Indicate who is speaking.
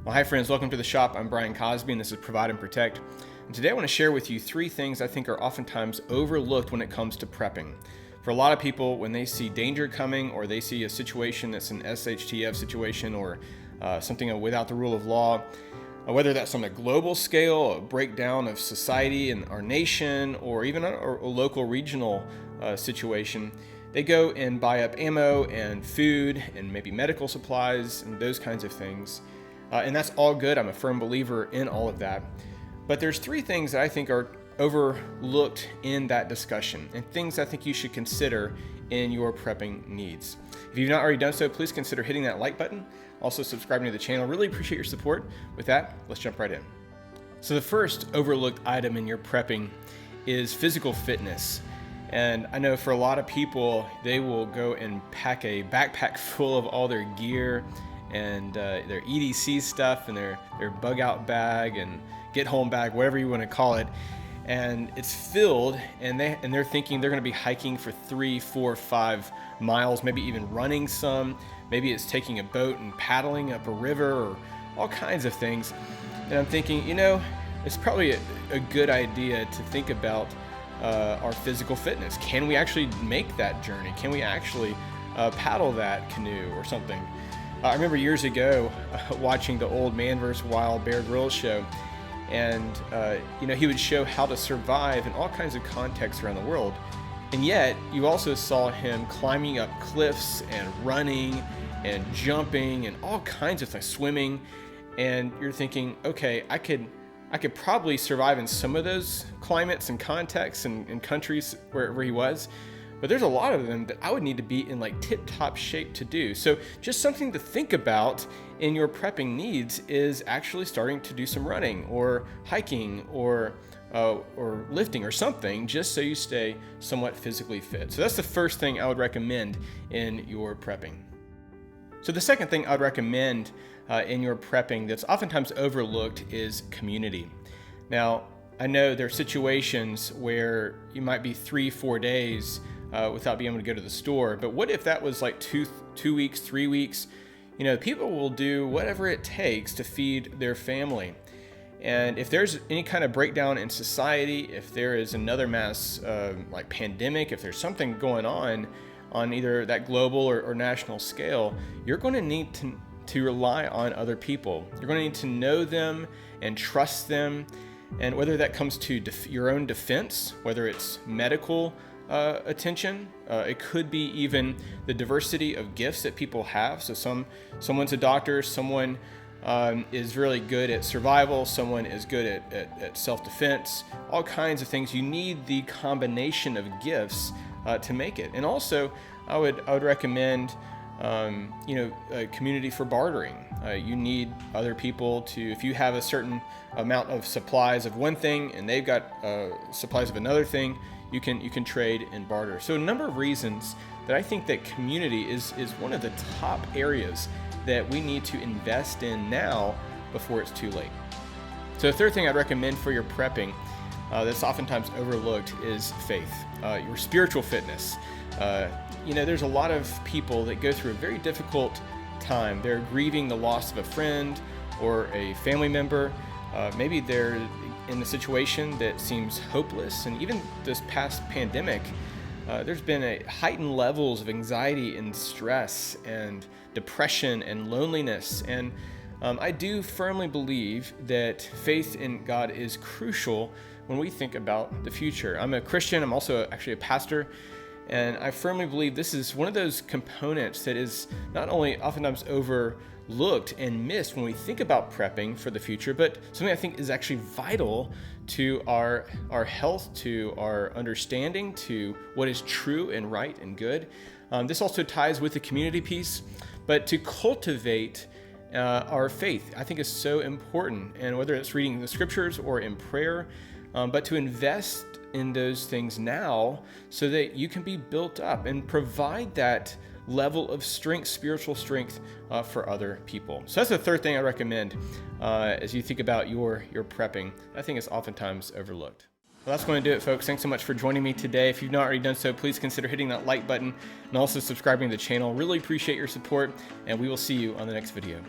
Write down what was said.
Speaker 1: Well, hi friends, welcome to the shop. I'm Brian Cosby and this is Provide and Protect. And today I want to share with you three things I think are oftentimes overlooked when it comes to prepping. For a lot of people, when they see danger coming or they see a situation that's an SHTF situation or something without the rule of law, whether that's on a global scale, a breakdown of society and our nation, or even a local regional situation, they go and buy up ammo and food and maybe medical supplies and those kinds of things. And that's all good. I'm a firm believer in all of that. But there's three things that I think are overlooked in that discussion and things I think you should consider in your prepping needs. If you've not already done so, please consider hitting that like button. Also subscribing to the channel. Really appreciate your support. With that, let's jump right in. So the first overlooked item in your prepping is physical fitness. And I know for a lot of people, they will go and pack a backpack full of all their gear and their EDC stuff and their bug out bag and get home bag, whatever you want to call it. And it's filled and they're thinking they're going to be hiking for 3, 4, 5 miles, maybe even running some. Maybe it's taking a boat and paddling up a river or all kinds of things. And I'm thinking, it's probably a good idea to think about our physical fitness. Can we actually make that journey? Can we actually paddle that canoe or something? I remember years ago watching the old Man vs. Wild Bear Grylls show, and he would show how to survive in all kinds of contexts around the world. And yet, you also saw him climbing up cliffs and running and jumping and all kinds of things, swimming. And you're thinking, okay, I could probably survive in some of those climates and contexts and countries where he was. But there's a lot of them that I would need to be in like tip-top shape to do. So just something to think about in your prepping needs is actually starting to do some running or hiking or lifting or something, just so you stay somewhat physically fit. So that's the first thing I would recommend in your prepping. So the second thing I would recommend in your prepping that's oftentimes overlooked is community. Now, I know there are situations where you might be 3-4 days without being able to go to the store. But what if that was like two weeks, 3 weeks? People will do whatever it takes to feed their family. And if there's any kind of breakdown in society, if there is another mass like pandemic, if there's something going on either that global or national scale, you're going to need to rely on other people. You're going to need to know them and trust them. And whether that comes to your own defense, whether it's medical attention, it could be even the diversity of gifts that people have. So someone's a doctor, someone is really good at survival, someone is good at self-defense, all kinds of things. You need the combination of gifts to make it. And also, I would recommend a community for bartering. You need other people if you have a certain amount of supplies of one thing and they've got supplies of another thing, you can trade and barter. So a number of reasons that I think that community is one of the top areas that we need to invest in now before it's too late. So the third thing I'd recommend for your prepping that's oftentimes overlooked is faith, your spiritual fitness. There's a lot of people that go through a very difficult time. They're grieving the loss of a friend or a family member. Maybe they're in a situation that seems hopeless. And even this past pandemic, there's been a heightened levels of anxiety and stress and depression and loneliness. And I do firmly believe that faith in God is crucial when we think about the future. I'm a Christian. I'm also actually a pastor. And I firmly believe this is one of those components that is not only oftentimes overlooked and missed when we think about prepping for the future, but something I think is actually vital to our health, to our understanding, to what is true and right and good. This also ties with the community piece, but to cultivate our faith, I think is so important. And whether it's reading the scriptures or in prayer, but to invest in those things now so that you can be built up and provide that level of strength, spiritual strength for other people. So that's the third thing I recommend as you think about your prepping. I think it's oftentimes overlooked. Well, that's going to do it, folks. Thanks so much for joining me today. If you've not already done so, please consider hitting that like button and also subscribing to the channel. Really appreciate your support, and we will see you on the next video.